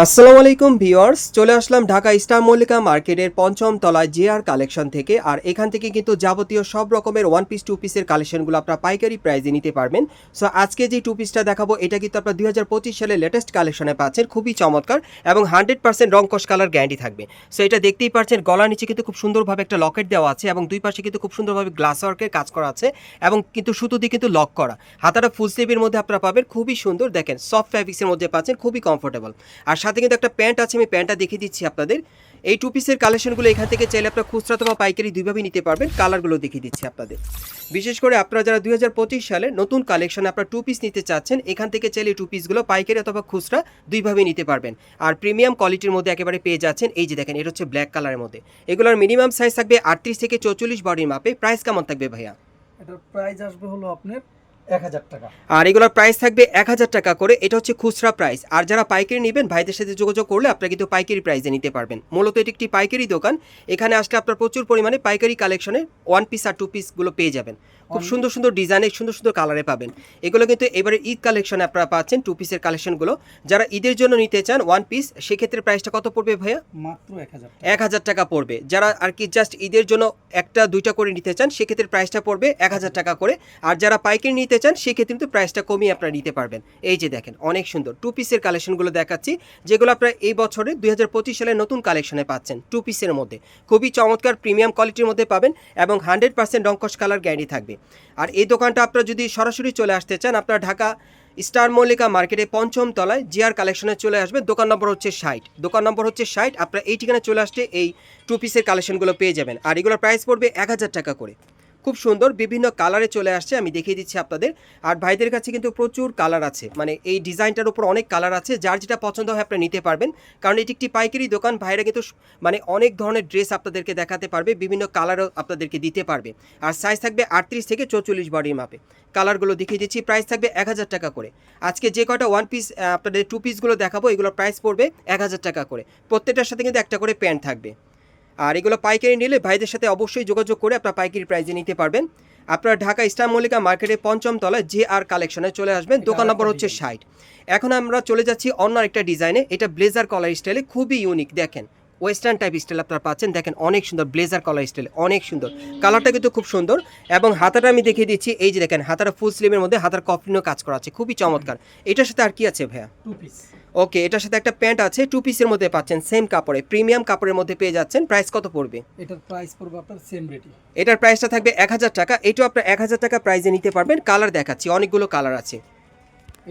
আসসালামু আলাইকুম ভিউয়ার্স, চলে আসলাম ঢাকা স্টার মল্লিকা মার্কেটের পঞ্চম তলায় জেআর কালেকশন থেকে। আর এখান থেকে কিন্তু যাবতীয় সব রকমের ওয়ান পিস টু পিসের কালেকশনগুলো আপনারা পাইকারি প্রাইসে নিতে পারবেন। সো আজকে যে টু পিসটা দেখাবো এটা কিন্তু আপনার 2025 সালের লেটেস্ট কালেকশনে পাচ্ছেন, খুবই চমৎকার এবং 100% রং কস কালার গ্যারান্টি থাকবে। সো এটা দেখতেই পাচ্ছেন, গলার নিচে কিন্তু খুব সুন্দরভাবে একটা লকেট দেওয়া আছে এবং দুই পাশে কিন্তু খুব সুন্দরভাবে গ্লাস ওয়ার্কের কাজ করা আছে এবং কিন্তু সুতো দিয়ে কিন্তু লক করা। হাতাটা ফুল স্লিভের মধ্যে আপনারা পাবেন, খুবই সুন্দর, দেখেন সফট ফ্যাব্রিক্সের মধ্যে পাচ্ছেন, খুবই কমফোর্টেবল। আর সাথে কিন্তু একটা প্যান্ট আছে, আমি প্যান্টটা দেখিয়ে দিচ্ছি আপনাদের। এই টু পিসের কালেকশনগুলো এখান থেকে চাইলে আপনারা খুচরা অথবা পাইকারি দুইভাবেই নিতে পারবেন। কালারগুলো দেখিয়ে দিচ্ছি আপনাদের। বিশেষ করে আপনারা যারা 2025 সালে নতুন কালেকশনে আপনারা টু পিস নিতে চাচ্ছেন, এখান থেকে চাইলে টু পিসগুলো পাইকারি অথবা খুচরা দুইভাবেই নিতে পারবেন। আর প্রিমিয়াম কোয়ালিটির মধ্যে একেবারে পেয়ে যাচ্ছেন। এই যে দেখেন, এটা হচ্ছে ব্ল্যাক কালারের মধ্যে। এগুলোর মিনিমাম সাইজ থাকবে 38 থেকে 44 বডির মাপে। প্রাইস কেমন থাকবে ভাইয়া? এটার প্রাইস আসবে হলো আপনার 1000 টাকা। আর এগুলোর প্রাইস থাকবে 1000 টাকা করে। এটা হচ্ছে খুচরা প্রাইস। আর যারা পাইকারি নেবেন, ভাইদের সাথে যোগাযোগ করলে আপনারা কিন্তু পাইকারি প্রাইসে নিতে পারবেন। মূলত এটি একটি পাইকারি দোকান। এখানে আসলে আপনার প্রচুর পরিমাণে পাইকারি কালেকশনে ওয়ান পিস আর টু পিসগুলো পেয়ে যাবেন। খুব সুন্দর সুন্দর ডিজাইনে, সুন্দর সুন্দর কালারে পাবেন। এগুলো কিন্তু এবারে ঈদ কালেকশনে আপনারা পাচ্ছেন টু পিসের কালেকশনগুলো। যারা ঈদের জন্য নিতে চান ওয়ান পিস, সেক্ষেত্রে প্রাইসটা কত পড়বে ভাইয়া? মাত্র 1000 টাকা। 1000 টাকা পড়বে। যারা আর কি জাস্ট ঈদের জন্য একটা দুইটা করে নিতে চান, সেক্ষেত্রে প্রাইসটা পড়বে 1000 টাকা করে। আর যারা পাইকারি নিতে চান, সেক্ষেত্রে কিন্তু প্রাইসটা কমিয়ে আপনারা নিতে পারবেন। এই যে দেখেন, অনেক সুন্দর টু পিসের কালেকশনগুলো দেখাচ্ছি, যেগুলো আপনারা এই বছরে 2025 সালের নতুন কালেকশনে পাচ্ছেন টু পিসের মধ্যে। খুবই চমৎকার প্রিমিয়াম কোয়ালিটির মধ্যে পাবেন এবং 100% রং কস কালার গ্যারান্টি থাকবে। আর এই দোকানটা আপনারা যদি সরাসরি চলে আসতে চান, আপনারা ঢাকা স্টার মল্লিকা মার্কেটে পঞ্চম তলায় জিআর কালেকশনে চলে আসবে। দোকান নম্বর হচ্ছে 60। দোকান নম্বর হচ্ছে 60। আপনারা এই ঠিকানায় চলে আসলে এই টু পিসের কালেকশনগুলো পেয়ে যাবেন। আর এগুলোর প্রাইস পড়বে 1000 টাকা করে। খুব সুন্দর বিভিন্ন কালারে চলে আসছে, আমি দেখিয়ে দিচ্ছি আপনাদের। আর ভাইদের কাছে কিন্তু প্রচুর কালার আছে, মানে এই ডিজাইনটার উপর অনেক কালার আছে। যার যেটা পছন্দ হয় আপনারা নিতে পারবেন, কারণ এটি একটি পাইকারি দোকান। ভাইরা কিন্তু মানে অনেক ধরনের ড্রেস আপনাদেরকে দেখাতে পারবে, বিভিন্ন কালারও আপনাদেরকে দিতে পারবে। আর সাইজ থাকবে 38 থেকে 44 বডির মাপে। কালারগুলো দেখিয়ে দিচ্ছি। প্রাইস থাকবে 1000 টাকা করে। আজকে যে কয়টা ওয়ান পিস আপনাদের টু পিসগুলো দেখাবো, এগুলোর প্রাইস পড়বে 1000 টাকা করে। প্রত্যেকটার সাথে কিন্তু একটা করে প্যান্ট থাকবে। আর এগুলো পাইকারি নিলে ভাইদের সাথে অবশ্যই যোগাযোগ করে আপনারা পাইকারি প্রাইসে নিতে পারবেন। আপনারা ঢাকা স্টার মল্লিকা মার্কেটে পঞ্চম তলায় জেআর কালেকশনে চলে আসবেন। দোকান নম্বর হচ্ছে 60। এখন আমরা চলে যাচ্ছি অন্য একটা ডিজাইনে। এটা ব্লেজার কলার স্টাইলে, খুবই ইউনিক। দেখেন ওয়েস্টার্ন টাইপ স্টাইল আপনারা পাচ্ছেন। দেখেন অনেক সুন্দর ব্লেজার কলার স্টাইল, অনেক সুন্দর। কালারটা কিন্তু খুব সুন্দর এবং হাতাটা আমি দেখিয়ে দিচ্ছি। এই যে দেখেন, হাতাটা ফুল স্লিভের মধ্যে হাতার কফলিনও কাজ করা আছে, খুবই চমৎকার। এটার সাথে আর কি আছে ভাইয়া? Two piece. ওকে, এটার সাথে একটা প্যান্ট আছে, টু পিসের মধ্যে পাচ্ছেন, সেম কাপড়ে, প্রিমিয়াম কাপড়ের মধ্যে পেয়ে যাচ্ছেন। প্রাইস কত পড়বে? এটার প্রাইস পড়বে আপনার সেম রেটই। এটার প্রাইসটা থাকবে 1000 টাকা। এটাও আপনার 1000 টাকা প্রাইসে নিতে পারবেন। কালার দেখাচ্ছি, অনেকগুলো কালার আছে।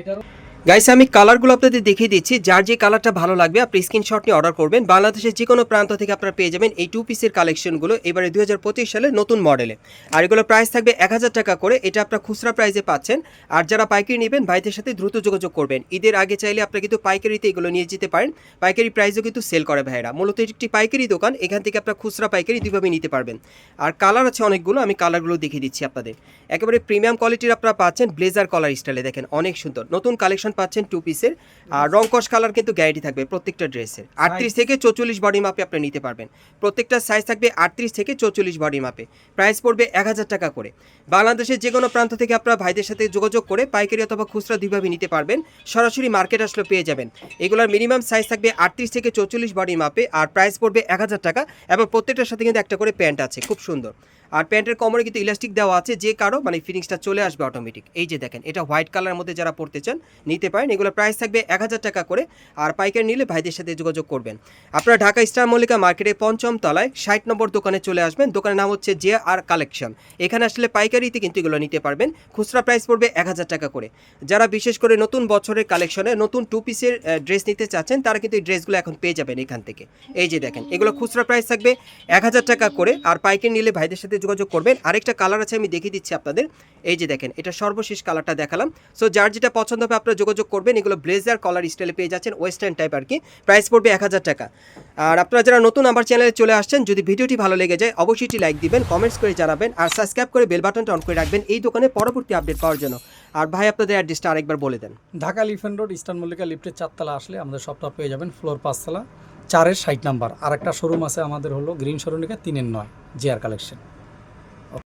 এটারও গাইস, আমি কালারগুলো আপনাদের দেখিয়ে দিচ্ছি। যার যে কালারটা ভালো লাগবে আপনি স্ক্রিনশট নিয়ে অর্ডার করবেন। বাংলাদেশের যে কোনো প্রান্ত থেকে আপনারা পেয়ে যাবেন এই টু পিসের কালেকশনগুলো এবারে 2025 সালের নতুন মডেলে। আর এগুলো প্রাইস থাকবে 1000 টাকা করে। এটা আপনারা খুচরা প্রাইসে পাচ্ছেন। আর যারা পাইকারি নেবেন, ভাইদের সাথে দ্রুত যোগাযোগ করবেন। ঈদের আগে চাইলে আপনারা কিন্তু পাইকারিতে এগুলো নিয়ে যেতে পারেন। পাইকারি প্রাইসও কিন্তু সেল করে ভাইরা। মূলত এটি একটি পাইকারি দোকান, এখান থেকে আপনারা খুচরা পাইকারি দুইভাবে নিতে পারবেন। আর কালার আছে অনেকগুলো, আমি কালারগুলো দেখিয়ে দিচ্ছি আপনাদের। একেবারে প্রিমিয়াম কোয়ালিটির আপনারা পাচ্ছেন ব্লেজার কলার স্টাইলে। দেখেন অনেক সুন্দর নতুন কালেকশন পাচ্ছেন টু পিসের। আর রং কস কালার কিন্তু গ্যারান্টি থাকবে প্রত্যেকটা ড্রেসের। 38 থেকে 44 বডি মাপে আপনি নিতে পারবেন। প্রত্যেকটা সাইজ থাকবে 38 থেকে 44 বডি মাপে। প্রাইস পড়বে 1000 টাকা করে। বাংলাদেশের যে কোনো প্রান্ত থেকে আপনারা ভাইদের সাথে যোগাযোগ করে পাইকারি অথবা খুচরা দুইভাবে নিতে পারবেন। সরাসরি মার্কেট আসলে পেয়ে যাবেন। এগুলোর মিনিমাম সাইজ থাকবে 38 থেকে 44 বডি মাপে। আর প্রাইস পড়বে 1000 টাকা এবং প্রত্যেকটার সাথে কিন্তু একটা করে প্যান্ট আছে, খুব সুন্দর। আর প্যান্টের কোমরে কিন্তু ইলাস্টিক দেওয়া আছে, যে কারো মানে ফিনিশটা চলে আসবে অটোমেটিক। এই যে দেখেন, এটা হোয়াইট কালারের মধ্যে যারা পড়তে চান নিতে পারেন। এগুলো প্রাইস থাকবে 1000 টাকা করে। আর পাইকারি নিলে ভাইদের সাথে যোগাযোগ করবেন। আপনারা ঢাকা স্টার মল্লিকা মার্কেটে পঞ্চম তলায় 60 নম্বর দোকানে চলে আসবেন। দোকানের নাম হচ্ছে জেআর কালেকশন। এখানে আসলে পাইকারিতে কিন্তু এগুলো নিতে পারবেন। খুচরা প্রাইস পড়বে 1000 টাকা করে। যারা বিশেষ করে নতুন বছরের কালেকশনে নতুন টু পিসের ড্রেস নিতে চাচ্ছেন, তারা কিন্তু এই ড্রেসগুলো এখন পেয়ে যাবেন এখান থেকে। এই যে দেখেন, এগুলো খুচরা প্রাইস থাকবে 1000 টাকা করে। আর পাইকারি নিলে ভাইদের সাথে যোগাযোগ করবেন। আরেকটা কালার আছে, আমি দেখিয়ে দিচ্ছি আপনাদের। এই যে দেখেন, এটা সর্বশেষ কালারটা দেখালাম। সো যার যেটা পছন্দ হবে আপনারা যোগাযোগ করবেন। এগুলো ব্লেজার কলার স্টাইলে পেয়ে যাচ্ছেন, ওয়েস্টার্ন টাইপ আর কি। প্রাইস পড়বে 1000 টাকা। আর আপনারা যারা নতুন আমার চ্যানেলে চলে আসছেন, যদি ভিডিওটি ভালো লেগে যায় অবশ্যই লাইক দিবেন, কমেন্টস করে জানাবেন আর সাবস্ক্রাইব করে বেল বাটনটা অন করে রাখবেন এই দোকানে পরবর্তী আপডেট পাওয়ার জন্য। আর ভাই আপনাদের অ্যাড্রেসটা আরেকবার বলে দেন। ঢাকা লিফেন রোড স্টার মল্লিকা লিফটের 4 তলা আসলে আমাদের শপটা পেয়ে যাবেন, ফ্লোর 5 তলা, 4-এর 60 নাম্বার। আর একটা শোরুম আছে আমাদের হলো গ্রিন সরণিকা 3-এর 9 জিআর কালেকশন।